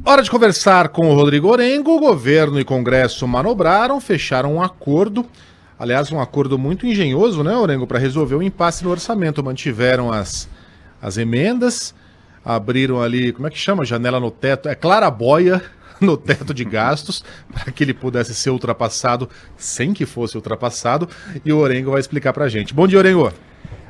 Hora de conversar com o Rodrigo Orengo. O governo e Congresso manobraram, fecharam um acordo. Aliás, um acordo muito engenhoso, né, Orengo, para resolver o impasse no orçamento. Mantiveram as emendas, abriram ali, como é que chama? Janela no teto, é claraboia no teto de gastos, para que ele pudesse ser ultrapassado sem que fosse ultrapassado. E o Orengo vai explicar para a gente. Bom dia, Orengo.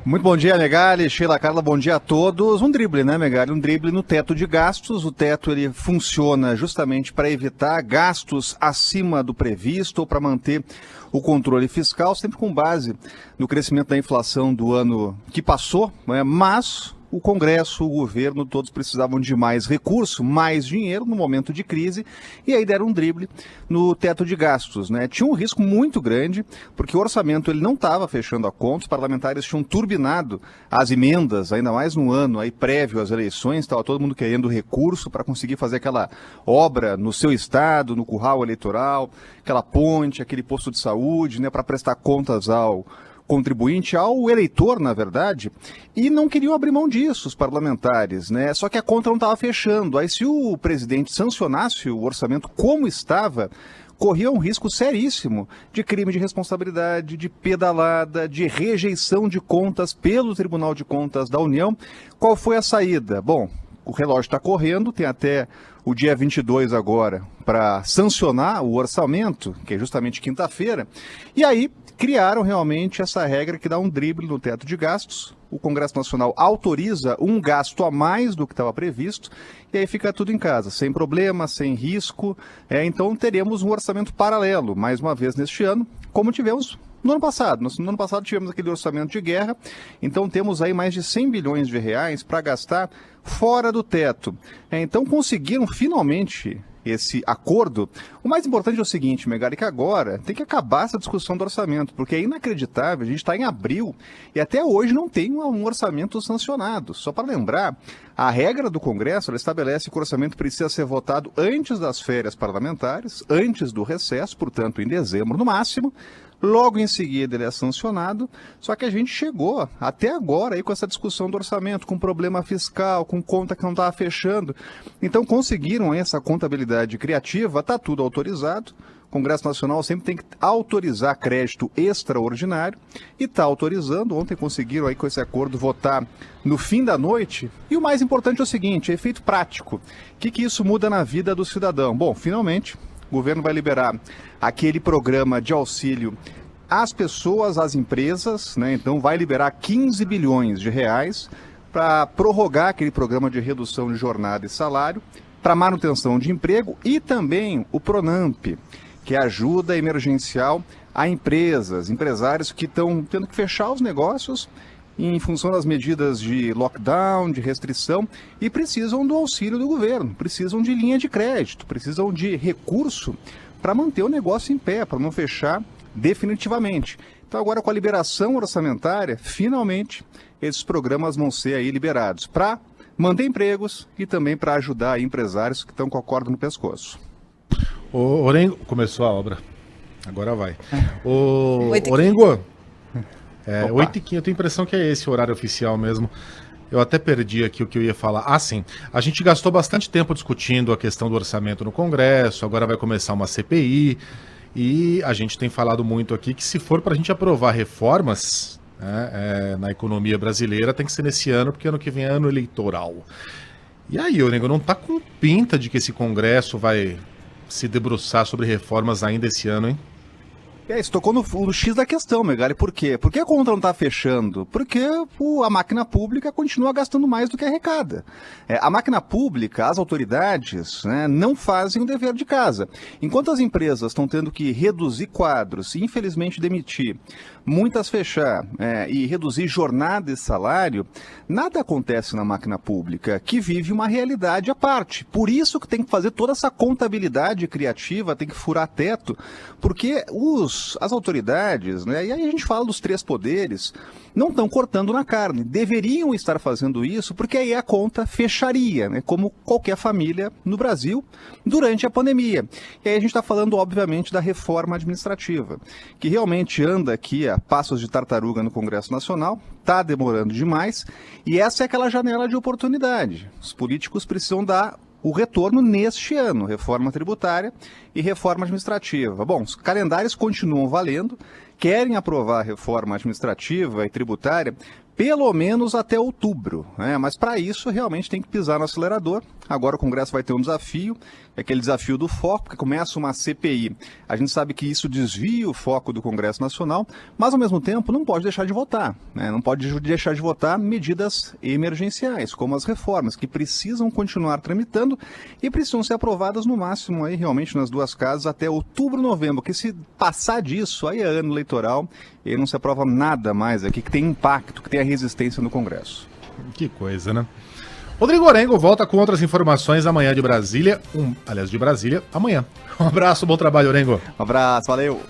Muito bom dia, Megali, Sheila, Carla, bom dia a todos. Um drible, né, Megali? Um drible no teto de gastos. O teto ele funciona justamente para evitar gastos acima do previsto ou para manter o controle fiscal, sempre com base no crescimento da inflação do ano que passou, né? Mas o Congresso, o governo, todos precisavam de mais recurso, mais dinheiro no momento de crise, e aí deram um drible no teto de gastos, né? Tinha um risco muito grande, porque o orçamento ele não estava fechando a conta, os parlamentares tinham turbinado as emendas, ainda mais no ano aí prévio às eleições, estava todo mundo querendo recurso para conseguir fazer aquela obra no seu estado, no curral eleitoral, aquela ponte, aquele posto de saúde, né, para prestar contas ao contribuinte, ao eleitor, na verdade, e não queriam abrir mão disso, os parlamentares, né? Só que a conta não estava fechando. Aí, se o presidente sancionasse o orçamento como estava, corria um risco seríssimo de crime de responsabilidade, de pedalada, de rejeição de contas pelo Tribunal de Contas da União. Qual foi a saída? Bom, o relógio está correndo, tem até o dia 22 agora para sancionar o orçamento, que é justamente quinta-feira, e aí criaram realmente essa regra que dá um drible no teto de gastos. O Congresso Nacional autoriza um gasto a mais do que estava previsto, e aí fica tudo em casa, sem problema, sem risco. Então teremos um orçamento paralelo, mais uma vez neste ano, como tivemos no ano passado. No ano passado tivemos aquele orçamento de guerra, então temos aí mais de 100 bilhões de reais para gastar fora do teto. Então conseguiram finalmente esse acordo. O mais importante é o seguinte, Megali, que agora tem que acabar essa discussão do orçamento, porque é inacreditável, a gente está em abril e até hoje não tem um orçamento sancionado. Só para lembrar, a regra do Congresso ela estabelece que o orçamento precisa ser votado antes das férias parlamentares, antes do recesso, portanto em dezembro no máximo. Logo em seguida ele é sancionado, só que a gente chegou até agora aí com essa discussão do orçamento, com problema fiscal, com conta que não estava fechando. Então conseguiram essa contabilidade criativa, está tudo autorizado. O Congresso Nacional sempre tem que autorizar crédito extraordinário e está autorizando. Ontem conseguiram aí com esse acordo votar no fim da noite. E o mais importante é o seguinte, é efeito prático. O que isso muda na vida do cidadão? Bom, finalmente o governo vai liberar aquele programa de auxílio às pessoas, às empresas, né? Então vai liberar 15 bilhões de reais para prorrogar aquele programa de redução de jornada e salário, para manutenção de emprego e também o Pronamp, que é ajuda emergencial a empresas, empresários que estão tendo que fechar os negócios em função das medidas de lockdown, de restrição, e precisam do auxílio do governo, precisam de linha de crédito, precisam de recurso para manter o negócio em pé, para não fechar definitivamente. Então agora com a liberação orçamentária, finalmente esses programas vão ser aí liberados para manter empregos e também para ajudar aí empresários que estão com a corda no pescoço. O Orengo, começou a obra, agora vai. O Orengo... 8h15, eu tenho a impressão que é esse o horário oficial mesmo. Eu até perdi aqui o que eu ia falar. Ah, sim. A gente gastou bastante tempo discutindo a questão do orçamento no Congresso, agora vai começar uma CPI, e a gente tem falado muito aqui que se for para a gente aprovar reformas, né, na economia brasileira, tem que ser nesse ano, porque ano que vem é ano eleitoral. E aí, Orengo, não está com pinta de que esse Congresso vai se debruçar sobre reformas ainda esse ano, hein? Isso tocou no X da questão, Megali. Por quê? Por que a conta não está fechando? Porque a máquina pública continua gastando mais do que arrecada. A máquina pública, as autoridades, né, não fazem o dever de casa. Enquanto as empresas estão tendo que reduzir quadros e, infelizmente, demitir, muitas fechar e reduzir jornada e salário, nada acontece na máquina pública, que vive uma realidade à parte. Por isso que tem que fazer toda essa contabilidade criativa, tem que furar teto, porque as autoridades, né, e aí a gente fala dos três poderes, não estão cortando na carne. Deveriam estar fazendo isso, porque aí a conta fecharia, né, como qualquer família no Brasil durante a pandemia. E aí a gente está falando, obviamente, da reforma administrativa, que realmente anda aqui a passos de tartaruga no Congresso Nacional, está demorando demais, e essa é aquela janela de oportunidade. Os políticos precisam dar o retorno neste ano, reforma tributária e reforma administrativa. Bom, os calendários continuam valendo, querem aprovar a reforma administrativa e tributária pelo menos até outubro, né? Mas para isso realmente tem que pisar no acelerador. Agora o Congresso vai ter um desafio, aquele desafio do foco, porque começa uma CPI. A gente sabe que isso desvia o foco do Congresso Nacional, mas ao mesmo tempo não pode deixar de votar, né? Não pode deixar de votar medidas emergenciais, como as reformas, que precisam continuar tramitando e precisam ser aprovadas no máximo aí realmente nas duas casas até outubro, novembro, porque se passar disso, aí é ano eleitoral e não se aprova nada mais aqui que tem impacto, que tem a resistência no Congresso. Que coisa, né? Rodrigo Orengo volta com outras informações amanhã de Brasília, aliás, de Brasília, amanhã. Um abraço, bom trabalho, Orengo. Um abraço, valeu.